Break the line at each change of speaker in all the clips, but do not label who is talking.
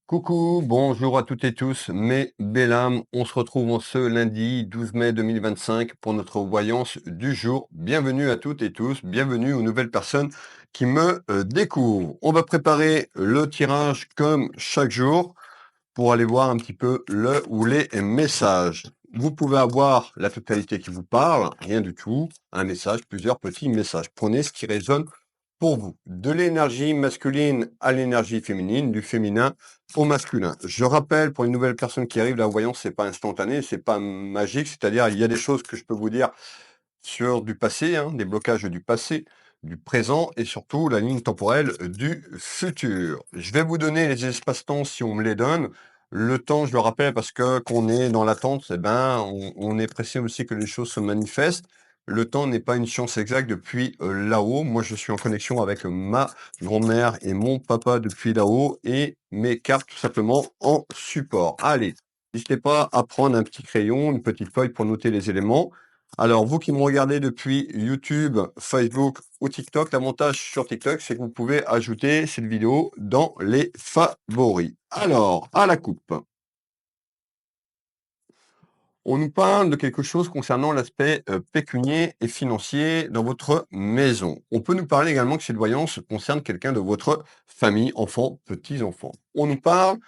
Coucou, bonjour à toutes et tous, mes belles âmes. On se retrouve en ce lundi 12 mai 2025 pour notre voyance du jour. Bienvenue à toutes et tous, bienvenue aux nouvelles personnes qui me découvrent. On va préparer le tirage comme chaque jour pour aller voir un petit peu le ou les messages. Vous pouvez avoir la totalité qui vous parle, rien du tout, un message, plusieurs petits messages. Prenez ce qui résonne pour vous. De l'énergie masculine à l'énergie féminine, du féminin au masculin. Je rappelle pour une nouvelle personne qui arrive, la voyance, c'est pas instantané, c'est pas magique, c'est-à-dire il y a des choses que je peux vous dire sur du passé, des blocages du passé, du présent et surtout la ligne temporelle du futur. Je vais vous donner les espaces-temps si on me les donne. Le temps, je le rappelle, parce que qu'on est dans l'attente, on est pressé aussi que les choses se manifestent. Le temps n'est pas une science exacte depuis là-haut. Moi, je suis en connexion avec ma grand-mère et mon papa depuis là-haut et mes cartes tout simplement en support. Allez, n'hésitez pas à prendre un petit crayon, une petite feuille pour noter les éléments. Alors, vous qui me regardez depuis YouTube, Facebook ou TikTok, l'avantage sur TikTok, c'est que vous pouvez ajouter cette vidéo dans les favoris. Alors, à la coupe. On nous parle de quelque chose concernant l'aspect pécunier et financier dans votre maison. On peut nous parler également que cette voyance concerne quelqu'un de votre famille, enfants, petits-enfants. On nous parle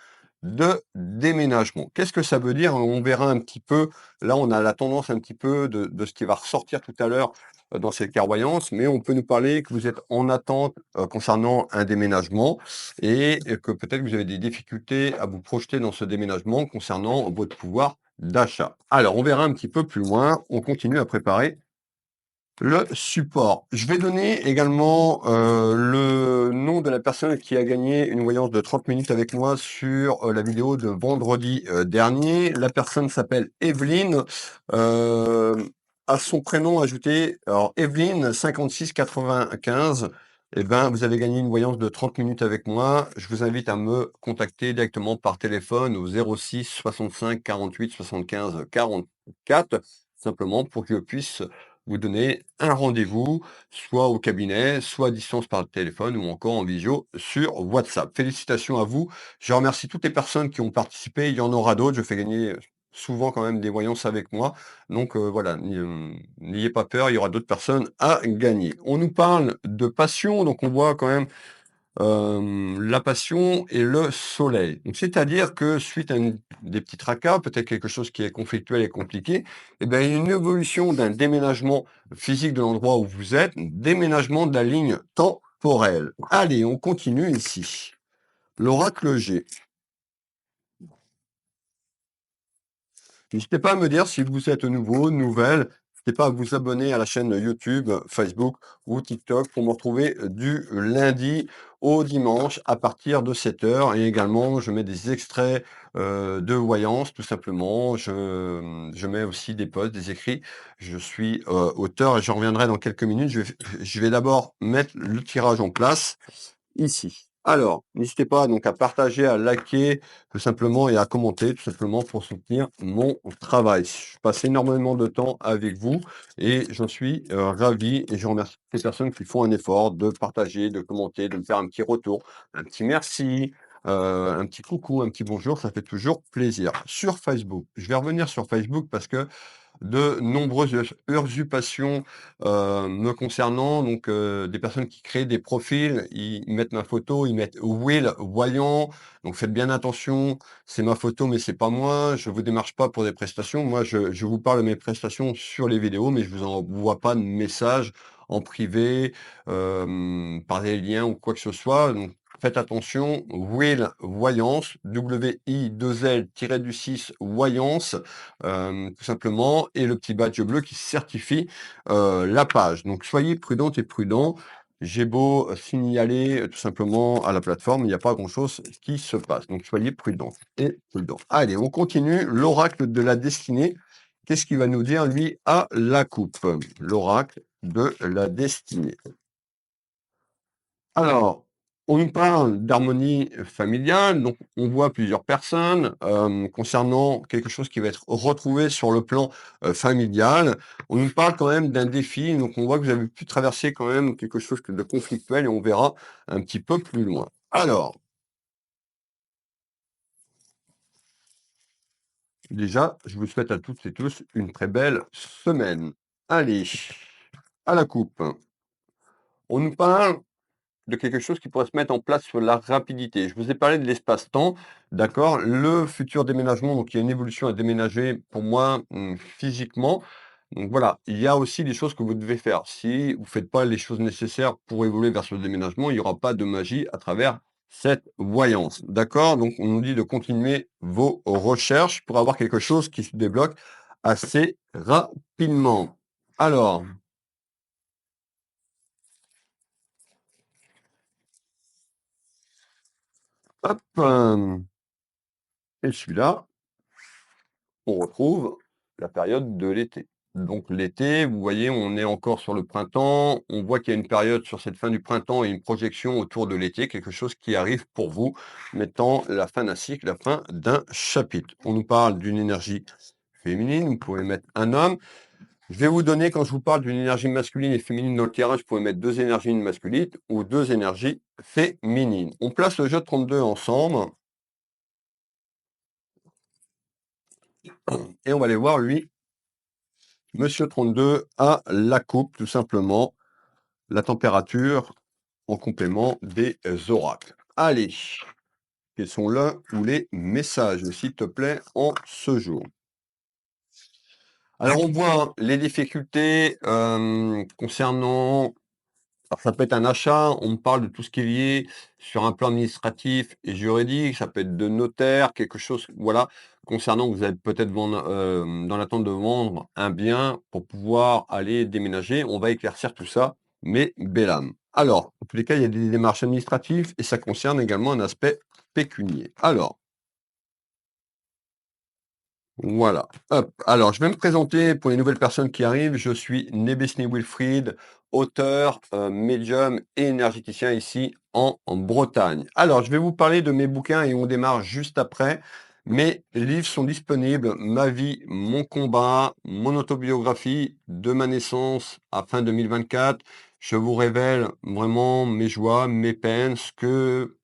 de déménagement. Qu'est-ce que ça veut dire? On verra un petit peu. Là, on a la tendance un petit peu de ce qui va ressortir tout à l'heure dans cette clairvoyance, mais on peut nous parler que vous êtes en attente concernant un déménagement et que peut-être vous avez des difficultés à vous projeter dans ce déménagement concernant votre pouvoir d'achat. Alors, on verra un petit peu plus loin. On continue à préparer le support. Je vais donner également le nom de la personne qui a gagné une voyance de 30 minutes avec moi sur la vidéo de vendredi dernier. La personne s'appelle Evelyne. À son prénom ajouté, alors Evelyne 5695. Eh ben, vous avez gagné une voyance de 30 minutes avec moi. Je vous invite à me contacter directement par téléphone au 06 65 48 75 44, simplement pour que je puisse vous donner un rendez-vous, soit au cabinet, soit à distance par téléphone ou encore en visio sur WhatsApp. Félicitations à vous. Je remercie toutes les personnes qui ont participé. Il y en aura d'autres. Je fais gagner souvent quand même des voyances avec moi. Donc voilà, n'ayez pas peur, il y aura d'autres personnes à gagner. On nous parle de passion, donc on voit quand même la passion et le soleil. Donc, c'est-à-dire que suite à des petits tracas, peut-être quelque chose qui est conflictuel et compliqué, eh bien, il y a une évolution d'un déménagement physique de l'endroit où vous êtes, un déménagement de la ligne temporelle. Allez, on continue ici. L'oracle G. N'hésitez pas à me dire si vous êtes nouveau, nouvelle. N'hésitez pas à vous abonner à la chaîne YouTube, Facebook ou TikTok pour me retrouver du lundi au dimanche à partir de 7 heures. Et également, je mets des extraits de voyance, tout simplement. Je mets aussi des posts, des écrits. Je suis auteur et j'en reviendrai dans quelques minutes. Je vais d'abord mettre le tirage en place ici. Alors, n'hésitez pas donc à partager, à liker tout simplement et à commenter tout simplement pour soutenir mon travail. Je passe énormément de temps avec vous et j'en suis ravi et je remercie les personnes qui font un effort de partager, de commenter, de me faire un petit retour, un petit merci, un petit coucou, un petit bonjour, ça fait toujours plaisir. Sur Facebook, je vais revenir sur Facebook parce que de nombreuses usurpations me concernant, donc des personnes qui créent des profils, ils mettent ma photo, ils mettent Will Voyant, donc faites bien attention, c'est ma photo mais c'est pas moi, je vous démarche pas pour des prestations, moi je vous parle de mes prestations sur les vidéos, mais je vous envoie pas de messages en privé, par des liens ou quoi que ce soit, donc faites attention, Will Voyance, WI2L-6 Voyance, tout simplement, et le petit badge bleu qui certifie la page. Donc soyez prudentes et prudents. J'ai beau signaler tout simplement à la plateforme, il n'y a pas grand-chose qui se passe. Donc soyez prudents et prudents. Allez, on continue. L'oracle de la destinée. Qu'est-ce qu'il va nous dire, lui, à la coupe? L'oracle de la destinée. Alors, On nous parle d'harmonie familiale, donc on voit plusieurs personnes, concernant quelque chose qui va être retrouvé sur le plan, familial. On nous parle quand même d'un défi, donc on voit que vous avez pu traverser quand même quelque chose de conflictuel et on verra un petit peu plus loin. Alors, déjà, je vous souhaite à toutes et tous une très belle semaine. Allez, à la coupe. On nous parle de quelque chose qui pourrait se mettre en place sur la rapidité. Je vous ai parlé de l'espace-temps, d'accord? Le futur déménagement, donc il y a une évolution à déménager pour moi, physiquement. Donc voilà, il y a aussi des choses que vous devez faire. Si vous ne faites pas les choses nécessaires pour évoluer vers ce déménagement, il n'y aura pas de magie à travers cette voyance, d'accord? Donc on nous dit de continuer vos recherches pour avoir quelque chose qui se débloque assez rapidement. Alors, hop, et celui-là, on retrouve la période de l'été. Donc l'été, vous voyez, on est encore sur le printemps. On voit qu'il y a une période sur cette fin du printemps et une projection autour de l'été, quelque chose qui arrive pour vous, mettant la fin d'un cycle, la fin d'un chapitre. On nous parle d'une énergie féminine, vous pouvez mettre un homme. Je vais vous donner, quand je vous parle d'une énergie masculine et féminine dans le terrain, je pourrais mettre deux énergies masculines ou deux énergies féminines. On place le jeu de 32 ensemble et on va aller voir, lui, Monsieur 32 à la coupe, tout simplement, la température en complément des oracles. Allez, quels sont l'un ou les messages, s'il te plaît, en ce jour? Alors, on voit les difficultés concernant. Alors, ça peut être un achat, on me parle de tout ce qui est lié sur un plan administratif et juridique, ça peut être de notaire, quelque chose, voilà, concernant que vous êtes peut-être dans l'attente de vendre un bien pour pouvoir aller déménager. On va éclaircir tout ça, mais belle âme. Alors, en tous les cas, il y a des démarches administratives et ça concerne également un aspect pécunier. Alors, voilà, hop. Alors, je vais me présenter pour les nouvelles personnes qui arrivent. Je suis Nebesni Wilfried, auteur, médium et énergéticien ici en Bretagne. Alors, je vais vous parler de mes bouquins et on démarre juste après. Mes livres sont disponibles. Ma vie, mon combat, mon autobiographie de ma naissance à fin 2024. Je vous révèle vraiment mes joies, mes peines, ce que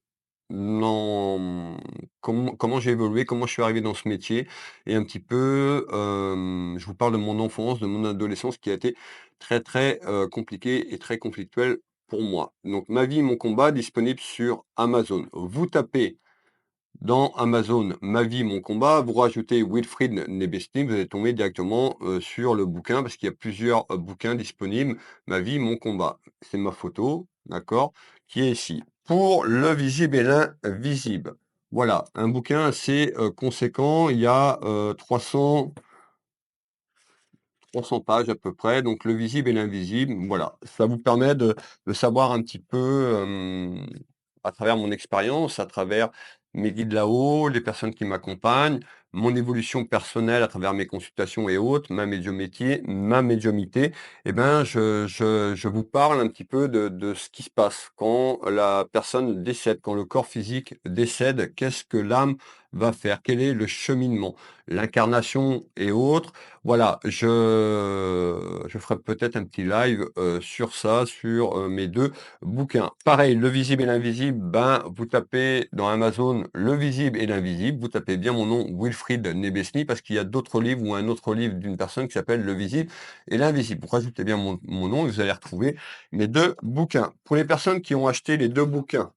non, comment j'ai évolué, comment je suis arrivé dans ce métier et un petit peu, je vous parle de mon enfance, de mon adolescence qui a été très, très, compliquée et très conflictuelle pour moi. Donc ma vie, mon combat, disponible sur Amazon. Vous tapez dans Amazon «Ma vie, mon combat», vous rajoutez Wilfried Nebesting, vous allez tomber directement, sur le bouquin parce qu'il y a plusieurs, bouquins disponibles. «Ma vie, mon combat», c'est ma photo, d'accord, qui est ici. Pour le visible et l'invisible, voilà, un bouquin assez, conséquent. Il y a, 300 pages à peu près, donc le visible et l'invisible, voilà. Ça vous permet de savoir un petit peu, à travers mon expérience, à travers mes guides là-haut, les personnes qui m'accompagnent, mon évolution personnelle à travers mes consultations et autres, ma médiumité, et ben, je vous parle un petit peu de ce qui se passe quand la personne décède, quand le corps physique décède, qu'est-ce que l'âme va faire? Quel est le cheminement? L'incarnation et autres. Voilà, je ferai peut-être un petit live, sur ça, sur, mes 2 bouquins. Pareil, Le Visible et l'Invisible, ben, vous tapez dans Amazon Le Visible et l'Invisible, vous tapez bien mon nom Wilfried Nebesny parce qu'il y a d'autres livres ou un autre livre d'une personne qui s'appelle Le Visible et l'Invisible. Vous rajoutez bien mon nom et vous allez retrouver mes 2 bouquins. Pour les personnes qui ont acheté les 2 bouquins,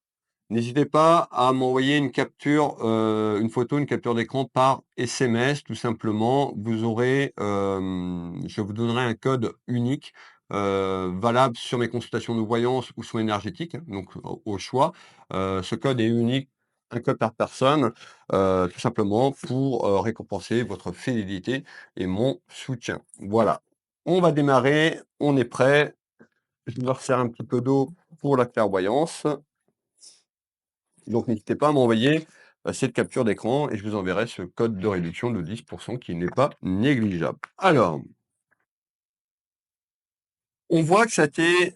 n'hésitez pas à m'envoyer une capture, une photo, une capture d'écran par SMS tout simplement. Vous aurez, je vous donnerai un code unique, valable sur mes consultations de voyance ou soins énergétiques, hein, donc au choix. Ce code est unique, un code par personne, tout simplement pour, récompenser votre fidélité et mon soutien. Voilà, on va démarrer, on est prêt. Je me resserre un petit peu d'eau pour la clairvoyance. Donc n'hésitez pas à m'envoyer, cette capture d'écran et je vous enverrai ce code de réduction de 10 qui n'est pas négligeable. Alors, on voit que ça t'est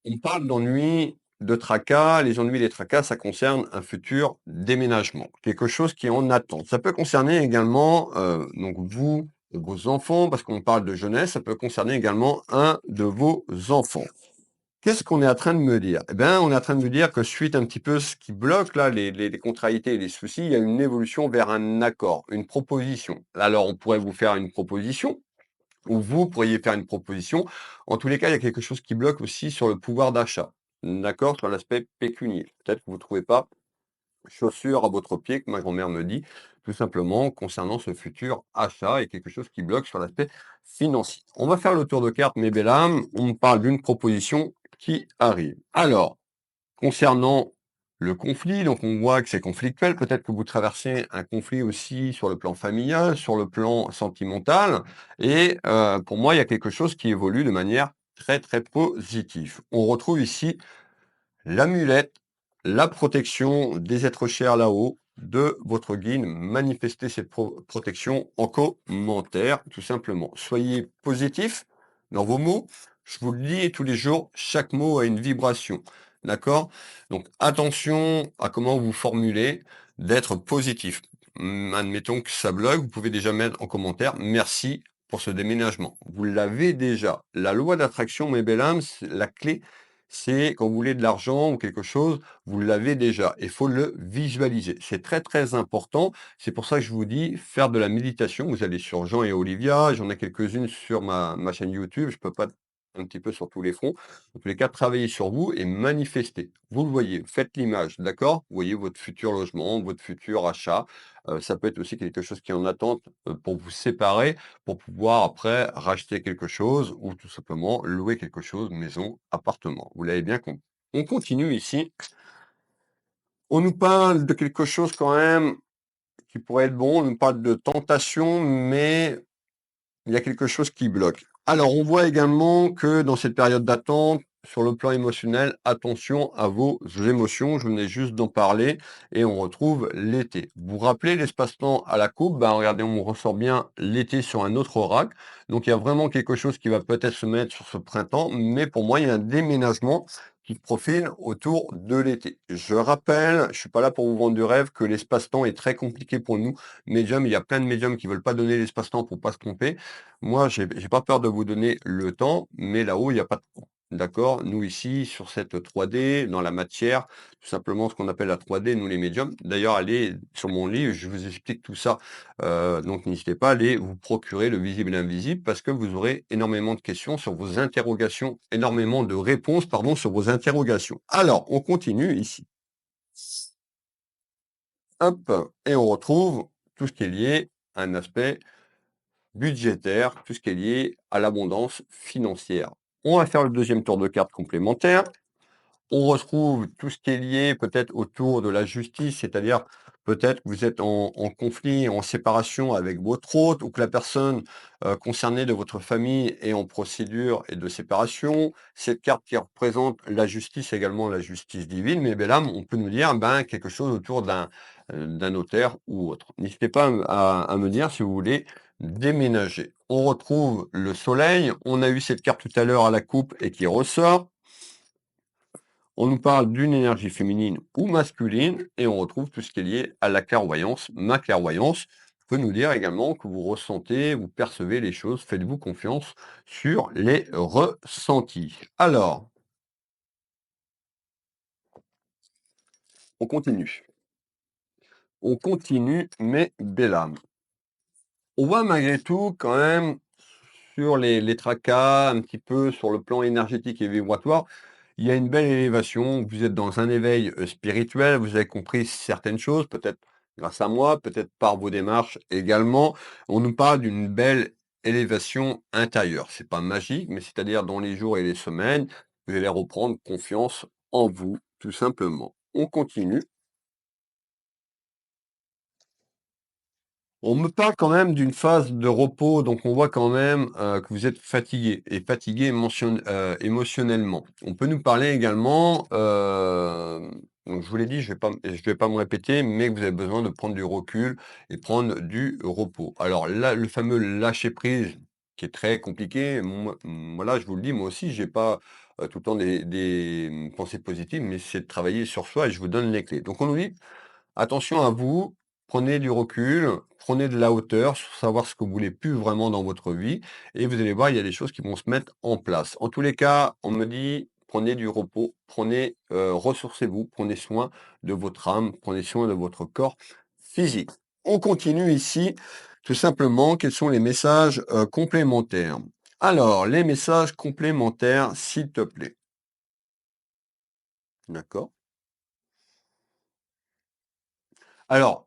on parle d'ennui de tracas, les ennuis, les tracas, ça concerne un futur déménagement, quelque chose qui est en attente. Ça peut concerner également, donc vous, vos enfants, parce qu'on parle de jeunesse, ça peut concerner également un de vos enfants. Qu'est-ce qu'on est en train de me dire? Eh bien, on est en train de me dire que suite un petit peu ce qui bloque là, les contrariétés et les soucis, il y a une évolution vers un accord, une proposition. Alors, on pourrait vous faire une proposition, ou vous pourriez faire une proposition. En tous les cas, il y a quelque chose qui bloque aussi sur le pouvoir d'achat. D'accord? Sur l'aspect pécunier. Peut-être que vous ne trouvez pas chaussures à votre pied, que ma grand-mère me dit, tout simplement concernant ce futur achat et quelque chose qui bloque sur l'aspect financier. On va faire le tour de carte, mes belles âmes. On me parle d'une proposition qui arrive. Alors, concernant le conflit, donc on voit que c'est conflictuel. Peut-être que vous traversez un conflit aussi sur le plan familial, sur le plan sentimental. Et pour moi, il y a quelque chose qui évolue de manière très, très positive. On retrouve ici l'amulette, la protection des êtres chers là-haut, de votre guide. Manifestez cette protection en commentaire, tout simplement. Soyez positif dans vos mots. Je vous le dis tous les jours, chaque mot a une vibration. D'accord? Donc attention à comment vous formulez, d'être positif. Admettons que ça bloque, vous pouvez déjà mettre en commentaire merci pour ce déménagement. Vous l'avez déjà. La loi d'attraction, mes belles âmes, la clé, c'est quand vous voulez de l'argent ou quelque chose, vous l'avez déjà. Il faut le visualiser. C'est très, très important. C'est pour ça que je vous dis, faire de la méditation. Vous allez sur Jean et Olivia. J'en ai quelques-unes sur ma chaîne YouTube. Je peux pas un petit peu sur tous les fronts. En tous les cas, travaillez sur vous et manifestez. Vous le voyez, faites l'image, d'accord? Vous voyez votre futur logement, votre futur achat. Ça peut être aussi quelque chose qui est en attente pour vous séparer pour pouvoir après racheter quelque chose ou tout simplement louer quelque chose, maison, appartement. Vous l'avez bien compris. On continue ici. On nous parle de quelque chose quand même qui pourrait être bon. On nous parle de tentation, mais il y a quelque chose qui bloque. Alors, on voit également que dans cette période d'attente, sur le plan émotionnel, attention à vos émotions. Je venais juste d'en parler et on retrouve l'été. Vous vous rappelez l'espace-temps à la coupe? Ben, regardez, on ressort bien l'été sur un autre oracle. Donc, il y a vraiment quelque chose qui va peut-être se mettre sur ce printemps, mais pour moi, il y a un déménagement qui se profile autour de l'été. Je rappelle, je suis pas là pour vous vendre du rêve, que l'espace-temps est très compliqué pour nous médiums. Il y a plein de médiums qui veulent pas donner l'espace-temps pour pas se tromper. Moi, j'ai pas peur de vous donner le temps, mais là-haut, il y a pas de temps. D'accord? Nous ici, sur cette 3D, dans la matière, tout simplement ce qu'on appelle la 3D, nous les médiums. D'ailleurs, allez sur mon livre, je vous explique tout ça. Donc n'hésitez pas à aller vous procurer le visible et l'invisible parce que vous aurez énormément de questions sur vos interrogations, énormément de réponses, pardon, sur vos interrogations. Alors, on continue ici. Hop, et on retrouve tout ce qui est lié à un aspect budgétaire, tout ce qui est lié à l'abondance financière. On va faire le deuxième tour de carte complémentaire. On retrouve tout ce qui est lié peut-être autour de la justice, c'est-à-dire peut-être que vous êtes en conflit, en séparation avec votre hôte ou que la personne concernée de votre famille est en procédure et de séparation. Cette carte qui représente la justice, également la justice divine, mais ben là, on peut nous dire ben, quelque chose autour d'un notaire ou autre. N'hésitez pas à me dire si vous voulez déménager. On retrouve le soleil. On a eu cette carte tout à l'heure à la coupe et qui ressort. On nous parle d'une énergie féminine ou masculine et on retrouve tout ce qui est lié à la clairvoyance. Ma clairvoyance peut nous dire également que vous ressentez, vous percevez les choses, faites-vous confiance sur les ressentis. Alors, on continue. On continue, mes belles âmes. On voit malgré tout quand même sur les tracas, un petit peu sur le plan énergétique et vibratoire, il y a une belle élévation. Vous êtes dans un éveil spirituel, vous avez compris certaines choses, peut-être grâce à moi, peut-être par vos démarches également. On nous parle d'une belle élévation intérieure. C'est pas magique, mais c'est-à-dire dans les jours et les semaines, vous allez reprendre confiance en vous, tout simplement. On continue. On me parle quand même d'une phase de repos, donc on voit quand même, que vous êtes fatigué et fatigué émotionnellement. On peut nous parler également, donc je vous l'ai dit, je vais pas me répéter, mais que vous avez besoin de prendre du recul et prendre du repos. Alors là, le fameux lâcher prise qui est très compliqué, moi là, je vous le dis, moi aussi, j'ai pas, tout le temps des pensées positives, mais c'est de travailler sur soi et je vous donne les clés. Donc on nous dit: «Attention à vous, prenez du recul, prenez de la hauteur sur savoir ce que vous voulez plus vraiment dans votre vie et vous allez voir, il y a des choses qui vont se mettre en place». En tous les cas, on me dit: «Prenez du repos, prenez, ressourcez-vous, prenez soin de votre âme, prenez soin de votre corps physique». On continue ici, tout simplement, quels sont les messages, complémentaires? Alors, les messages complémentaires, s'il te plaît. D'accord. Alors,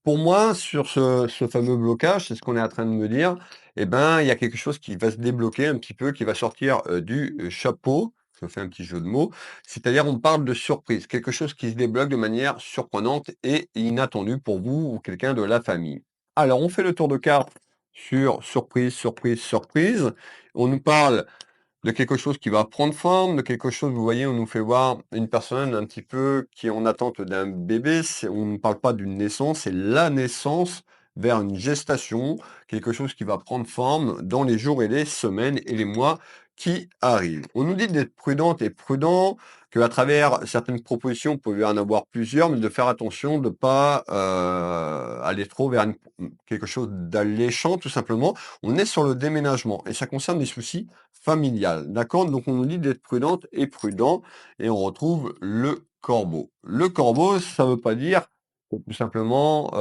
pour moi, sur ce fameux blocage, c'est ce qu'on est en train de me dire, eh ben, il y a quelque chose qui va se débloquer un petit peu, qui va sortir, du, chapeau. Je fais un petit jeu de mots. C'est-à-dire, on parle de surprise, quelque chose qui se débloque de manière surprenante et inattendue pour vous ou quelqu'un de la famille. Alors, on fait le tour de carte sur surprise, surprise, surprise. On nous parle de quelque chose qui va prendre forme, de quelque chose, vous voyez, on nous fait voir une personne un petit peu qui est en attente d'un bébé. On ne parle pas d'une naissance, c'est la naissance vers une gestation, quelque chose qui va prendre forme dans les jours et les semaines et les mois qui arrivent. On nous dit d'être prudente et prudent, qu'à travers certaines propositions, vous pouvez en avoir plusieurs, mais de faire attention de ne pas aller trop vers quelque chose d'alléchant, tout simplement. On est sur le déménagement et ça concerne des soucis familiales. D'accord? Donc on nous dit d'être prudente et prudent et on retrouve le corbeau. Le corbeau, ça ne veut pas dire que tout simplement,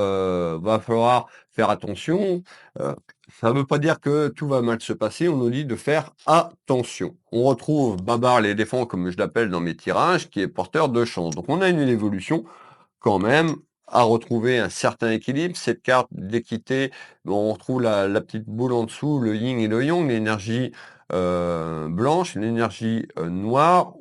va falloir faire attention. Heu, Ça ne veut pas dire que tout va mal se passer. On nous dit de faire attention. On retrouve Babar l'éléphant, comme je l'appelle dans mes tirages, qui est porteur de chance. Donc on a une évolution quand même à retrouver un certain équilibre. Cette carte d'équité, bon, on retrouve la petite boule en dessous, le yin et le yang, l'énergie blanche, l'énergie noire.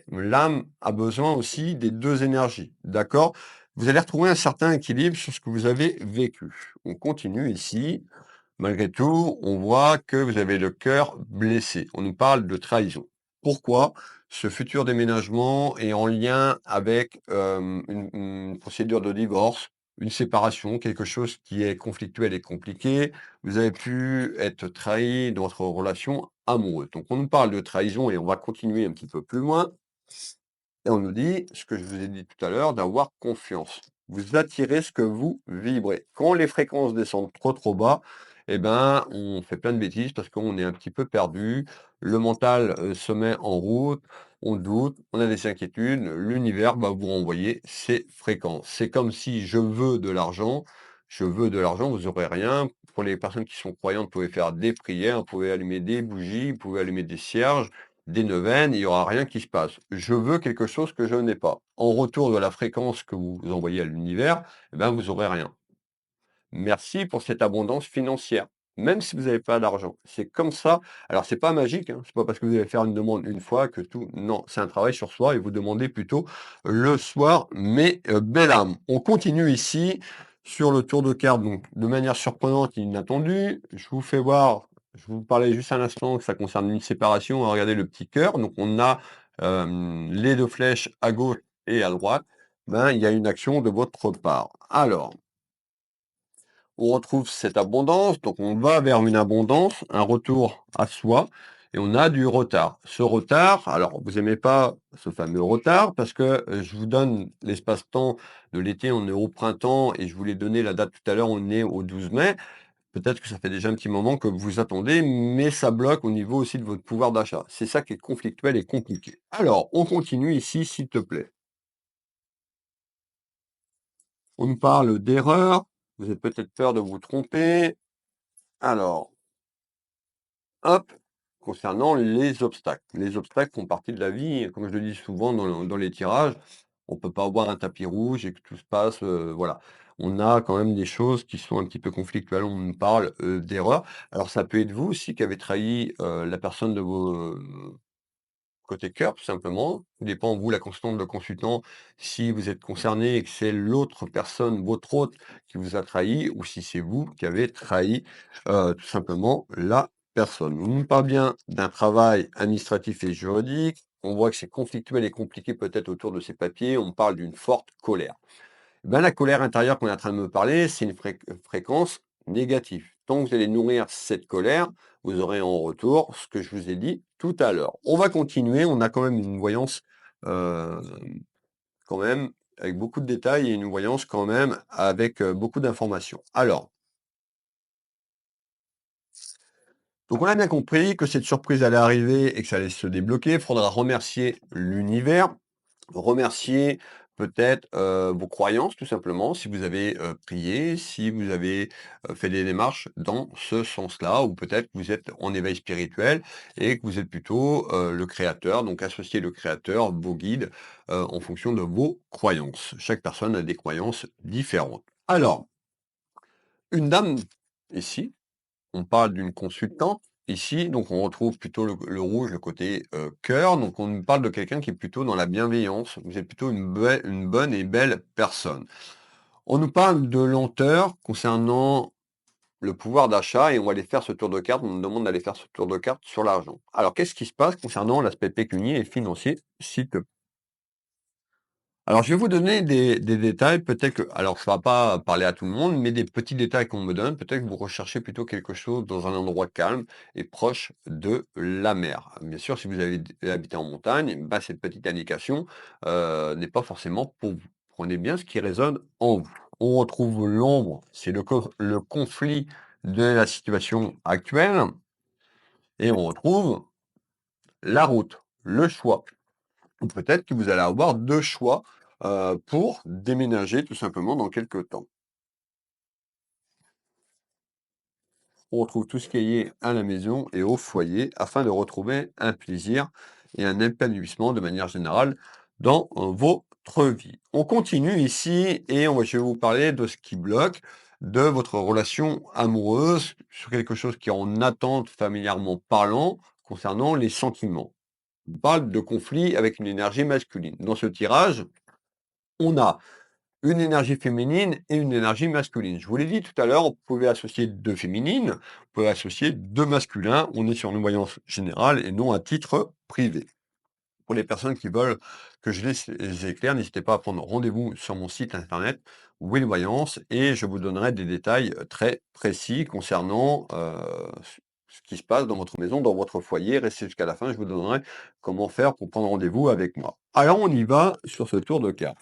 L'âme a besoin aussi des deux énergies, d'accord? Vous allez retrouver un certain équilibre sur ce que vous avez vécu. On continue ici. Malgré tout, on voit que vous avez le cœur blessé. On nous parle de trahison. Pourquoi? Ce futur déménagement est en lien avec une procédure de divorce, une séparation, quelque chose qui est conflictuel et compliqué. Vous avez pu être trahi dans votre relation amoureuse. Donc on nous parle de trahison et on va continuer un petit peu plus loin. Et on nous dit, ce que je vous ai dit tout à l'heure, d'avoir confiance. Vous attirez ce que vous vibrez. Quand les fréquences descendent trop bas, eh ben, on fait plein de bêtises parce qu'on est un petit peu perdu. Le mental se met en route, on doute, on a des inquiétudes. L'univers va vous renvoyer ces fréquences. C'est comme si je veux de l'argent, vous n'aurez rien. Pour les personnes qui sont croyantes, vous pouvez faire des prières, vous pouvez allumer des bougies, vous pouvez allumer des cierges, des neuvaines, il n'y aura rien qui se passe. Je veux quelque chose que je n'ai pas. En retour de la fréquence que vous envoyez à l'univers, eh ben, vous aurez rien. Merci pour cette abondance financière, même si vous n'avez pas d'argent. C'est comme ça. Alors, c'est pas magique, hein. C'est pas parce que vous allez faire une demande une fois que tout. Non, c'est un travail sur soi et vous demandez plutôt le soir, mais belle âme. On continue ici sur le tour de carte, donc de manière surprenante et inattendue. Je vous fais voir, je vous parlais juste un instant que ça concerne une séparation. Regardez le petit cœur. Donc, on a les deux flèches à gauche et à droite. Ben, il y a une action de votre part. Alors, on retrouve cette abondance, donc on va vers une abondance, un retour à soi, et on a du retard. Ce retard, alors vous aimez pas ce fameux retard parce que je vous donne l'espace-temps de l'été, on est au printemps et je vous l'ai donné la date tout à l'heure, on est au 12 mai. Peut-être que ça fait déjà un petit moment que vous attendez, mais ça bloque au niveau aussi de votre pouvoir d'achat. C'est ça qui est conflictuel et compliqué. Alors, on continue ici, s'il te plaît. On nous parle d'erreur. Vous avez peut-être peur de vous tromper. Alors, hop, concernant les obstacles. Les obstacles font partie de la vie, comme je le dis souvent dans les tirages. On peut pas avoir un tapis rouge et que tout se passe, voilà. On a quand même des choses qui sont un petit peu conflictuelles. On nous parle, d'erreurs. Alors ça peut être vous aussi qui avez trahi, la personne de vos côté cœur, tout simplement. Tout dépend, vous, la constante de consultant, si vous êtes concerné et que c'est l'autre personne, votre hôte, qui vous a trahi, ou si c'est vous qui avez trahi, tout simplement la personne. On nous parle bien d'un travail administratif et juridique. On voit que c'est conflictuel et compliqué peut-être autour de ces papiers. On parle d'une forte colère. Ben, la colère intérieure qu'on est en train de me parler, c'est une fréquence négative. tant que vous allez nourrir cette colère, vous aurez en retour ce que je vous ai dit tout à l'heure. On va continuer, on a quand même une voyance, heu, quand même avec beaucoup de détails et une voyance quand même avec, beaucoup d'informations. Alors, donc on a bien compris que cette surprise allait arriver et que ça allait se débloquer. Il faudra remercier l'univers. Remercier peut-être, vos croyances tout simplement, si vous avez, prié, si vous avez, fait des démarches dans ce sens-là ou peut-être que vous êtes en éveil spirituel et que vous êtes plutôt, le créateur, donc associez le créateur, vos guides, en fonction de vos croyances. Chaque personne a des croyances différentes. Alors, une dame ici, on parle d'une consultante ici, donc on retrouve plutôt le rouge, le côté, cœur, donc on nous parle de quelqu'un qui est plutôt dans la bienveillance. Vous êtes plutôt une bonne et belle personne. On nous parle de lenteur concernant le pouvoir d'achat et on va aller faire ce tour de carte. On nous demande d'aller faire ce tour de carte sur l'argent. Alors qu'est-ce qui se passe concernant l'aspect pécunier et financier, s'il te alors, je vais vous donner des détails, peut-être que alors ça va pas parler à tout le monde, mais des petits détails qu'on me donne, peut-être que vous recherchez plutôt quelque chose dans un endroit calme et proche de la mer. Bien sûr, si vous avez habité en montagne, bah, cette petite indication, n'est pas forcément pour vous. Prenez bien ce qui résonne en vous. On retrouve l'ombre, c'est le conflit de la situation actuelle et on retrouve la route, le choix. Ou peut-être que vous allez avoir 2 choix, pour déménager tout simplement dans quelque temps. On retrouve tout ce qui est lié à la maison et au foyer afin de retrouver un plaisir et un épanouissement de manière générale dans, votre vie. On continue ici et je vais vous parler de ce qui bloque, de votre relation amoureuse, sur quelque chose qui est en attente familièrement parlant, concernant les sentiments. On parle de conflit avec une énergie masculine. Dans ce tirage, on a une énergie féminine et une énergie masculine. Je vous l'ai dit tout à l'heure, vous pouvez associer 2 féminines, vous pouvez associer 2 masculins. On est sur une voyance générale et non à titre privé. Pour les personnes qui veulent que je les éclaire, n'hésitez pas à prendre rendez-vous sur mon site internet Will Voyance et je vous donnerai des détails, très précis concernant, ce qui se passe dans votre maison, dans votre foyer. Restez jusqu'à la fin, je vous donnerai comment faire pour prendre rendez-vous avec moi. Alors on y va sur ce tour de cartes.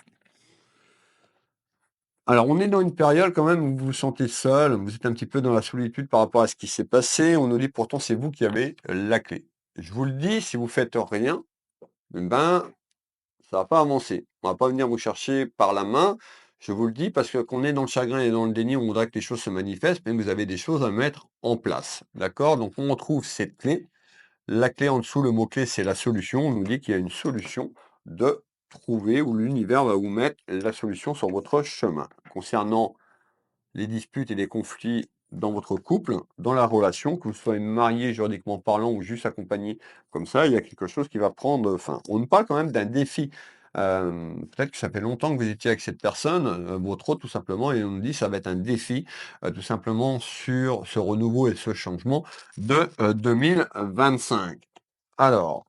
Alors, on est dans une période quand même où vous vous sentez seul, vous êtes un petit peu dans la solitude par rapport à ce qui s'est passé. On nous dit pourtant c'est vous qui avez la clé. Je vous le dis, si vous faites rien, eh ben, ça va pas avancer. On va pas venir vous chercher par la main. Je vous le dis parce que qu'on est dans le chagrin et dans le déni, on voudrait que les choses se manifestent, mais vous avez des choses à mettre en place. D'accord? Donc, on retrouve cette clé. La clé en dessous, le mot-clé, c'est la solution. On nous dit qu'il y a une solution de trouver où l'univers va vous mettre la solution sur votre chemin. Concernant les disputes et les conflits dans votre couple, dans la relation, que vous soyez marié juridiquement parlant ou juste accompagné comme ça, il y a quelque chose qui va prendre fin. On nous parle quand même d'un défi. Peut-être que ça fait longtemps que vous étiez avec cette personne, votre autre tout simplement, et on nous dit ça va être un défi, tout simplement sur ce renouveau et ce changement de 2025. Alors,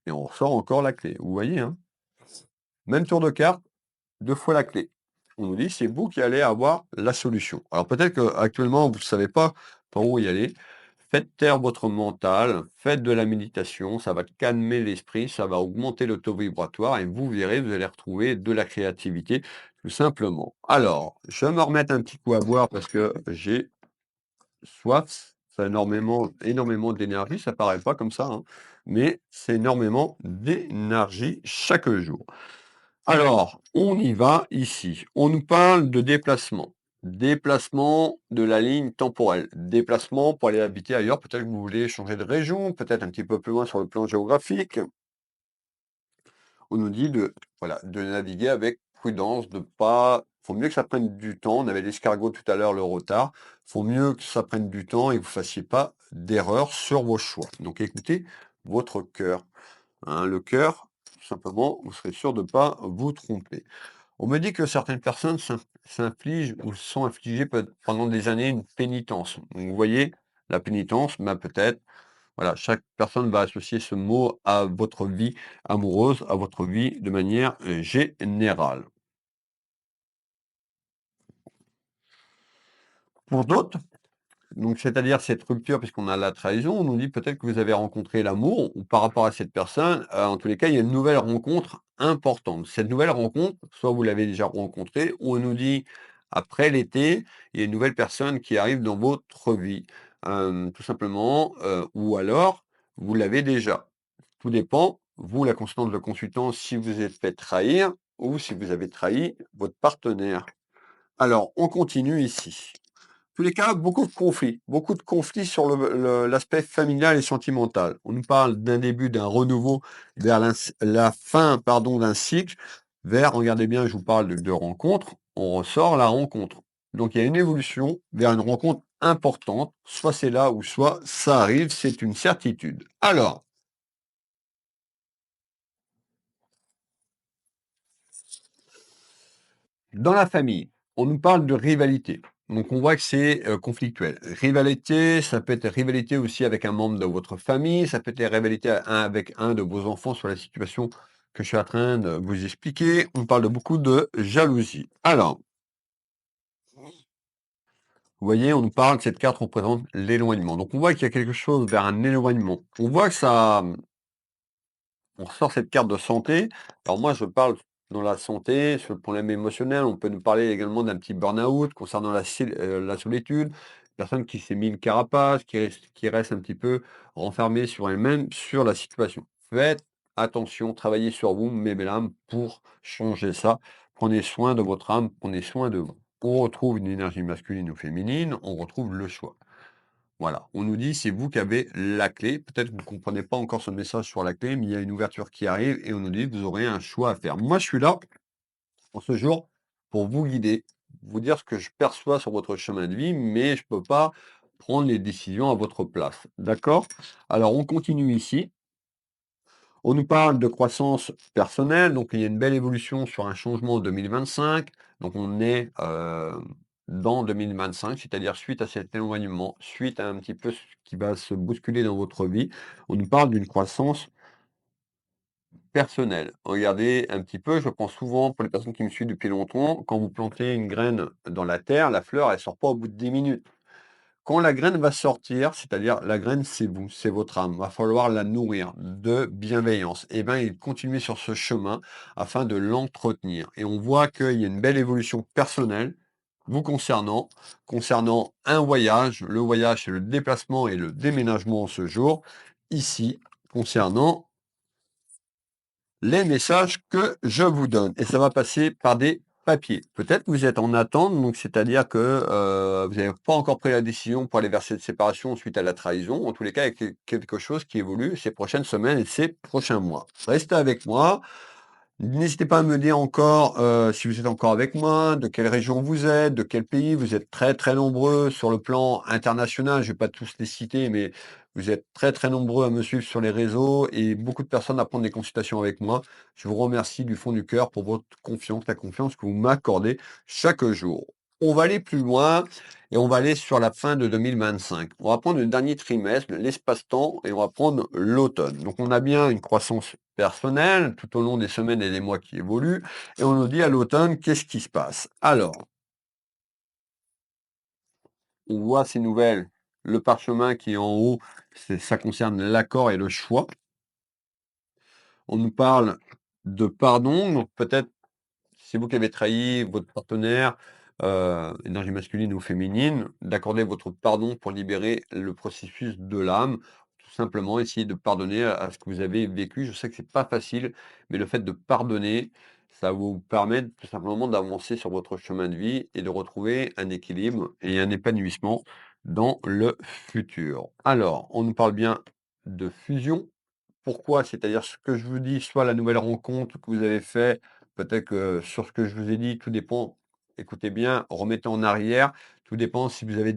et on ressort encore la clé. Vous voyez, hein? Même tour de carte, 2 fois la clé. On nous dit: «C'est vous qui allez avoir la solution». Alors peut-être qu'actuellement, vous ne savez pas par où y aller. Faites taire votre mental, faites de la méditation, ça va calmer l'esprit, ça va augmenter le taux vibratoire et vous verrez, vous allez retrouver de la créativité, tout simplement. Alors, je vais me remettre un petit coup à boire parce que j'ai soif. Ça a énormément d'énergie, ça paraît pas comme ça, hein, mais c'est énormément d'énergie chaque jour. Alors, on y va ici. On nous parle de déplacement. Déplacement de la ligne temporelle. Déplacement pour aller habiter ailleurs. Peut-être que vous voulez changer de région, peut-être un petit peu plus loin sur le plan géographique. On nous dit de, voilà, de naviguer avec prudence, de pas. Faut mieux que ça prenne du temps. On avait l'escargot tout à l'heure, le retard. Faut mieux que ça prenne du temps et que vous fassiez pas d'erreur sur vos choix. Donc écoutez votre cœur. Hein, le cœur, tout simplement, vous serez sûr de ne pas vous tromper. On me dit que certaines personnes s'infligent ou se sont infligées pendant des années une pénitence. Donc, vous voyez, la pénitence, bah, peut-être, voilà, chaque personne va associer ce mot à votre vie amoureuse, à votre vie de manière générale. Pour d'autres, donc c'est-à-dire cette rupture puisqu'on a la trahison, on nous dit peut-être que vous avez rencontré l'amour ou par rapport à cette personne, en tous les cas, il y a une nouvelle rencontre importante. Cette nouvelle rencontre, soit vous l'avez déjà rencontrée ou on nous dit après l'été, il y a une nouvelle personne qui arrive dans votre vie, tout simplement, ou alors vous l'avez déjà. Tout dépend, vous, la constante de le consultant, si vous êtes fait trahir ou si vous avez trahi votre partenaire. Alors, on continue ici. Tous les cas, beaucoup de conflits sur l'aspect familial et sentimental. On nous parle d'un début, d'un renouveau vers la fin, pardon, d'un cycle, vers, regardez bien, je vous parle de rencontre, on ressort la rencontre. Donc il y a une évolution vers une rencontre importante, soit c'est là ou soit ça arrive, c'est une certitude. Alors, dans la famille, on nous parle de rivalité. Donc on voit que c'est conflictuel. Rivalité, ça peut être rivalité aussi avec un membre de votre famille, ça peut être rivalité avec un de vos enfants sur la situation que je suis en train de vous expliquer. On parle de beaucoup de jalousie. Alors, vous voyez, on nous parle, cette carte représente l'éloignement. Donc on voit qu'il y a quelque chose vers un éloignement. On voit que ça, on ressort cette carte de santé. Alors moi, je parle dans la santé, sur le problème émotionnel. On peut nous parler également d'un petit burn-out concernant la solitude. Personne qui s'est mis une carapace, qui reste un petit peu renfermée sur elle-même, sur la situation. Faites attention, travaillez sur vous, mes belles âmes, pour changer ça. Prenez soin de votre âme, prenez soin de vous. On retrouve une énergie masculine ou féminine, on retrouve le choix. Voilà, on nous dit: «C'est vous qui avez la clé». Peut-être que vous ne comprenez pas encore ce message sur la clé, mais il y a une ouverture qui arrive et on nous dit: «Vous aurez un choix à faire». Moi, je suis là, en ce jour, pour vous guider, vous dire ce que je perçois sur votre chemin de vie, mais je ne peux pas prendre les décisions à votre place. D'accord? Alors on continue ici. On nous parle de croissance personnelle, donc il y a une belle évolution sur un changement en 2025. Donc on est dans 2025, c'est-à-dire suite à cet éloignement, suite à un petit peu ce qui va se bousculer dans votre vie, on nous parle d'une croissance personnelle. Regardez un petit peu, je pense souvent, pour les personnes qui me suivent depuis longtemps, quand vous plantez une graine dans la terre, la fleur, elle ne sort pas au bout de 10 minutes. Quand la graine va sortir, c'est-à-dire la graine, c'est vous, c'est votre âme. Va falloir la nourrir de bienveillance. Et bien, il continue sur ce chemin afin de l'entretenir. Et on voit qu'il y a une belle évolution personnelle vous concernant un voyage. Le voyage, c'est le déplacement et le déménagement en ce jour. Ici, concernant les messages que je vous donne. Et ça va passer par des papiers. Peut-être que vous êtes en attente, donc c'est-à-dire que vous n'avez pas encore pris la décision pour aller vers cette séparation suite à la trahison. En tous les cas, il y a quelque chose qui évolue ces prochaines semaines et ces prochains mois. Restez avec moi. N'hésitez pas à me dire encore si vous êtes encore avec moi, de quelle région vous êtes, de quel pays. Vous êtes très très nombreux sur le plan international. Je ne vais pas tous les citer, mais vous êtes très très nombreux à me suivre sur les réseaux et beaucoup de personnes à prendre des consultations avec moi. Je vous remercie du fond du cœur pour votre confiance, la confiance que vous m'accordez chaque jour. On va aller plus loin et on va aller sur la fin de 2025. On va prendre le dernier trimestre, l'espace-temps, et on va prendre l'automne. Donc on a bien une croissance personnelle tout au long des semaines et des mois qui évoluent. Et on nous dit à l'automne, qu'est-ce qui se passe? Alors, on voit ces nouvelles, le parchemin qui est en haut, ça concerne l'accord et le choix. On nous parle de pardon, donc peut-être c'est vous qui avez trahi votre partenaire, énergie masculine ou féminine, d'accorder votre pardon pour libérer le processus de l'âme. Tout simplement, essayer de pardonner à ce que vous avez vécu. Je sais que c'est pas facile, mais le fait de pardonner, ça vous permet tout simplement d'avancer sur votre chemin de vie et de retrouver un équilibre et un épanouissement dans le futur. Alors, on nous parle bien de fusion. Pourquoi? C'est-à-dire ce que je vous dis, soit la nouvelle rencontre que vous avez fait, peut-être que sur ce que je vous ai dit, tout dépend. Écoutez bien, remettez en arrière. Tout dépend si vous êtes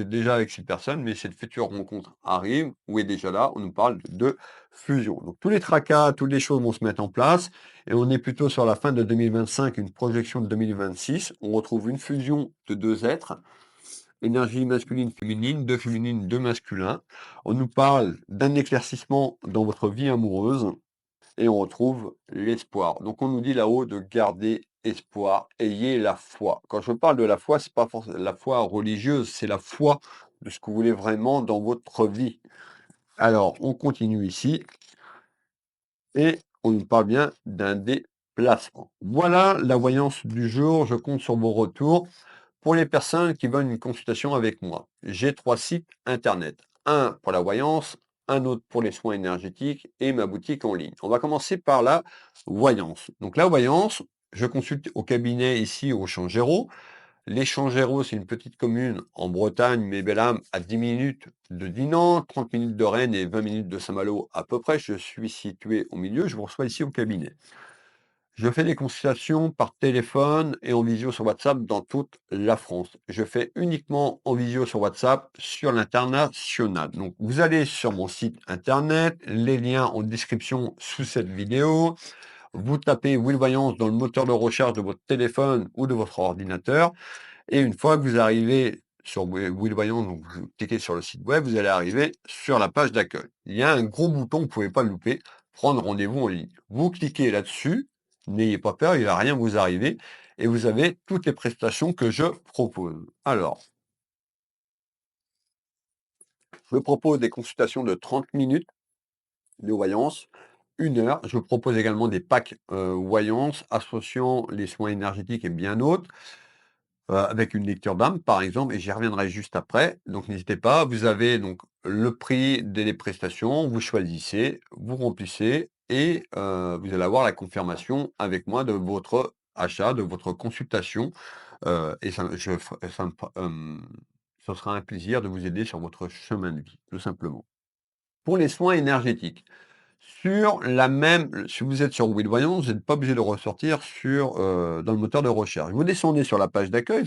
déjà avec cette personne, mais cette future rencontre arrive ou est déjà là. On nous parle de fusion. Donc tous les tracas, toutes les choses vont se mettre en place et on est plutôt sur la fin de 2025, une projection de 2026. On retrouve une fusion de deux êtres, énergie masculine, féminine, deux féminines, deux masculins. On nous parle d'un éclaircissement dans votre vie amoureuse et on retrouve l'espoir. Donc on nous dit là-haut de garder espoir, ayez la foi. Quand je parle de la foi, c'est pas forcément la foi religieuse, c'est la foi de ce que vous voulez vraiment dans votre vie. Alors, on continue ici et on nous parle bien d'un déplacement. Voilà la voyance du jour. Je compte sur vos retours. Pour les personnes qui veulent une consultation avec moi, j'ai 3 sites internet. Un pour la voyance, un autre pour les soins énergétiques et ma boutique en ligne. On va commencer par la voyance. Donc la voyance, je consulte au cabinet ici au Changéro. Les Changéro, c'est une petite commune en Bretagne, mais belle âme, à 10 minutes de Dinan, 30 minutes de Rennes et 20 minutes de Saint-Malo à peu près. Je suis situé au milieu, je vous reçois ici au cabinet. Je fais des consultations par téléphone et en visio sur WhatsApp dans toute la France. Je fais uniquement en visio sur WhatsApp sur l'international. Donc, vous allez sur mon site internet, les liens en description sous cette vidéo. Vous tapez Will Voyance dans le moteur de recherche de votre téléphone ou de votre ordinateur. Et une fois que vous arrivez sur Will Voyance, donc vous cliquez sur le site web, vous allez arriver sur la page d'accueil. Il y a un gros bouton, vous ne pouvez pas le louper, prendre rendez-vous en ligne. Vous cliquez là-dessus, n'ayez pas peur, il ne va rien vous arriver, et vous avez toutes les prestations que je propose. Alors, je propose des consultations de 30 minutes de voyance, 1 heure. Je propose également des packs voyance associant les soins énergétiques et bien d'autres. Avec une lecture d'âme, par exemple, et j'y reviendrai juste après. Donc n'hésitez pas, vous avez donc le prix des prestations, vous choisissez, vous remplissez et vous allez avoir la confirmation avec moi de votre achat, de votre consultation, et ce sera un plaisir de vous aider sur votre chemin de vie, tout simplement. Pour les soins énergétiques, si vous êtes sur Will Voyance, vous n'êtes pas obligé de ressortir dans le moteur de recherche. Vous descendez sur la page d'accueil,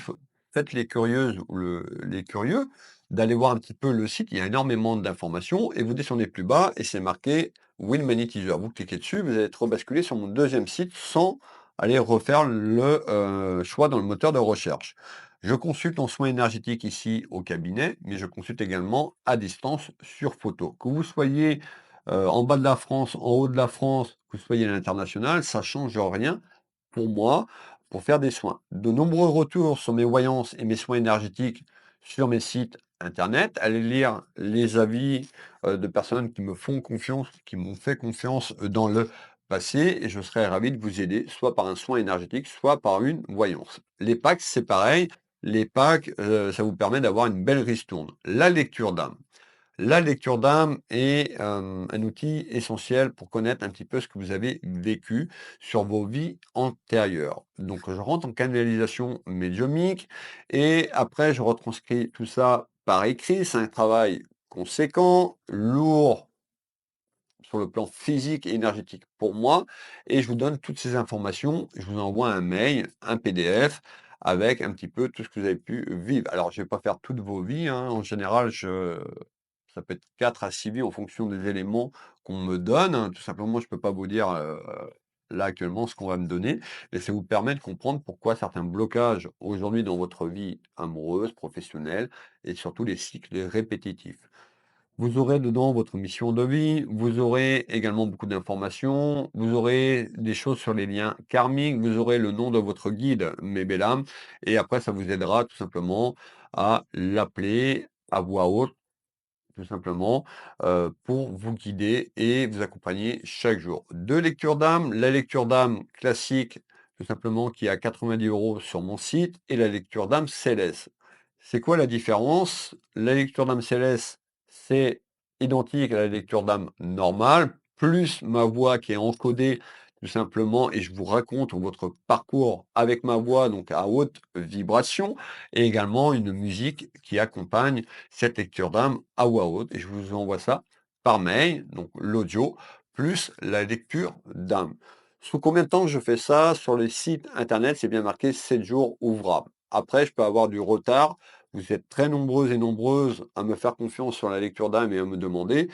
faites les curieuses ou les curieux d'aller voir un petit peu le site, il y a énormément d'informations et vous descendez plus bas et c'est marqué Will Magnétiseur. Vous cliquez dessus, vous allez être rebasculé sur mon deuxième site sans aller refaire le choix dans le moteur de recherche. Je consulte en soins énergétiques ici au cabinet, mais je consulte également à distance sur photo. Que vous soyez en bas de la France, en haut de la France, que vous soyez à l'international, ça change rien pour moi, pour faire des soins. De nombreux retours sur mes voyances et mes soins énergétiques sur mes sites internet. Allez lire les avis de personnes qui me font confiance, qui m'ont fait confiance dans le passé, et je serai ravi de vous aider, soit par un soin énergétique, soit par une voyance. Les packs, c'est pareil. Les packs, ça vous permet d'avoir une belle ristourne. La lecture d'âme. La lecture d'âme est un outil essentiel pour connaître un petit peu ce que vous avez vécu sur vos vies antérieures. Donc, je rentre en canalisation médiumique et après, je retranscris tout ça par écrit. C'est un travail conséquent, lourd sur le plan physique et énergétique pour moi. Et je vous donne toutes ces informations. Je vous envoie un mail, un PDF avec un petit peu tout ce que vous avez pu vivre. Alors, je ne vais pas faire toutes vos vies, hein. En général, ça peut être 4 à 6 vies en fonction des éléments qu'on me donne, hein. Tout simplement, je ne peux pas vous dire, là, actuellement, ce qu'on va me donner, mais ça vous permet de comprendre pourquoi certains blocages aujourd'hui dans votre vie amoureuse, professionnelle et surtout les cycles répétitifs. Vous aurez dedans votre mission de vie, vous aurez également beaucoup d'informations, vous aurez des choses sur les liens karmiques, vous aurez le nom de votre guide, mes belles âmes, et après, ça vous aidera tout simplement à l'appeler à voix haute tout simplement, pour vous guider et vous accompagner chaque jour. 2 lectures d'âme, la lecture d'âme classique, tout simplement, qui est à 90 € sur mon site et la lecture d'âme céleste. C'est quoi la différence? La lecture d'âme céleste, c'est identique à la lecture d'âme normale, plus ma voix qui est encodée tout simplement et je vous raconte votre parcours avec ma voix, donc à haute vibration et également une musique qui accompagne cette lecture d'âme à voix haute et je vous envoie ça par mail, donc l'audio, plus la lecture d'âme. Sous combien de temps je fais ça? Sur les sites internet, c'est bien marqué 7 jours ouvrables. Après, je peux avoir du retard. Vous êtes très nombreuses et nombreuses à me faire confiance sur la lecture d'âme et à me demander.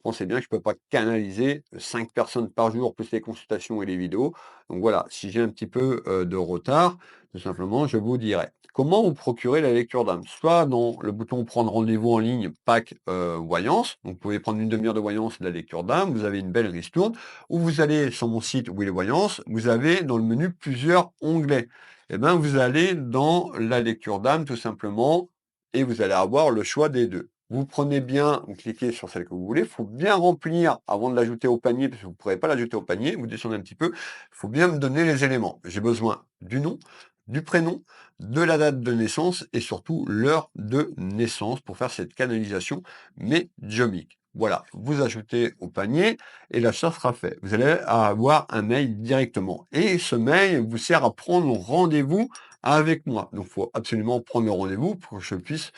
Pensez bien que je ne peux pas canaliser 5 personnes par jour, plus les consultations et les vidéos. Donc voilà, si j'ai un petit peu de retard, Tout simplement, je vous dirai. Comment vous procurer la lecture d'âme? Soit dans le bouton prendre rendez-vous en ligne, pack voyance. Donc, vous pouvez prendre une demi-heure de voyance, la lecture d'âme. Vous avez une belle ristourne. Ou vous allez sur mon site Will Voyance. Vous avez dans le menu plusieurs onglets. Eh bien, vous allez dans la lecture d'âme tout simplement et vous allez avoir le choix des deux. Vous prenez bien, vous cliquez sur celle que vous voulez. Il faut bien remplir avant de l'ajouter au panier parce que vous ne pourrez pas l'ajouter au panier. Vous descendez un petit peu. Il faut bien me donner les éléments. J'ai besoin du nom, du prénom, de la date de naissance et surtout l'heure de naissance pour faire cette canalisation médiumique. Voilà, vous ajoutez au panier et l'achat sera fait. Vous allez avoir un mail directement. Et ce mail vous sert à prendre rendez-vous avec moi. Donc, il faut absolument prendre le rendez-vous pour que je puisse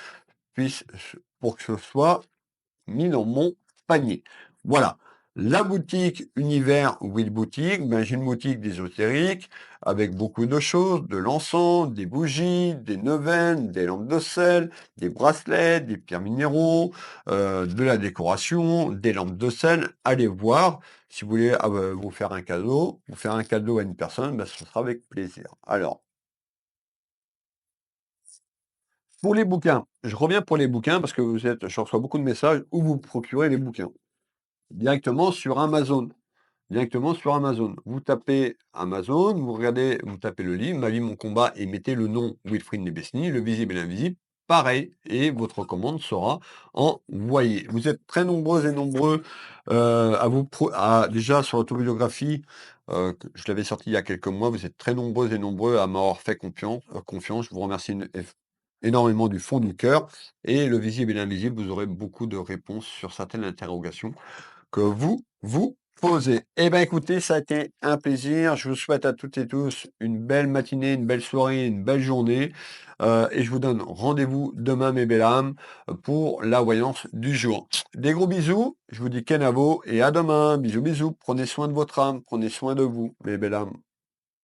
pour que ce soit mis dans mon panier. Voilà. La boutique Univers Will Boutique, ben, j'ai une boutique d'ésotérique avec beaucoup de choses, de l'encens, des bougies, des neuvaines, des lampes de sel, des bracelets, des pierres minéraux, de la décoration, des lampes de sel. Allez voir. Si vous voulez vous faire un cadeau, à une personne, ben, ce sera avec plaisir. Alors, pour les bouquins, je reviens pour les bouquins parce que je reçois beaucoup de messages où vous procurez les bouquins. Directement sur Amazon. Directement sur Amazon. Vous tapez Amazon, vous regardez, vous tapez le livre, Ma vie, mon combat, et mettez le nom Wilfried Nebesny, le visible et l'invisible. Pareil, et votre commande sera envoyée. Vous êtes très nombreux et nombreux déjà sur l'autobiographie, je l'avais sorti il y a quelques mois, vous êtes très nombreux et nombreux à m'avoir fait confiance. Je vous remercie énormément du fond du cœur. Et le visible et l'invisible, vous aurez beaucoup de réponses sur certaines interrogations que vous vous posez. Eh bien, écoutez, ça a été un plaisir. Je vous souhaite à toutes et tous une belle matinée, une belle soirée, une belle journée. Et je vous donne rendez-vous demain, mes belles âmes, pour la voyance du jour. Des gros bisous. Je vous dis Kenavo et à demain. Bisous, bisous. Prenez soin de votre âme. Prenez soin de vous, mes belles âmes.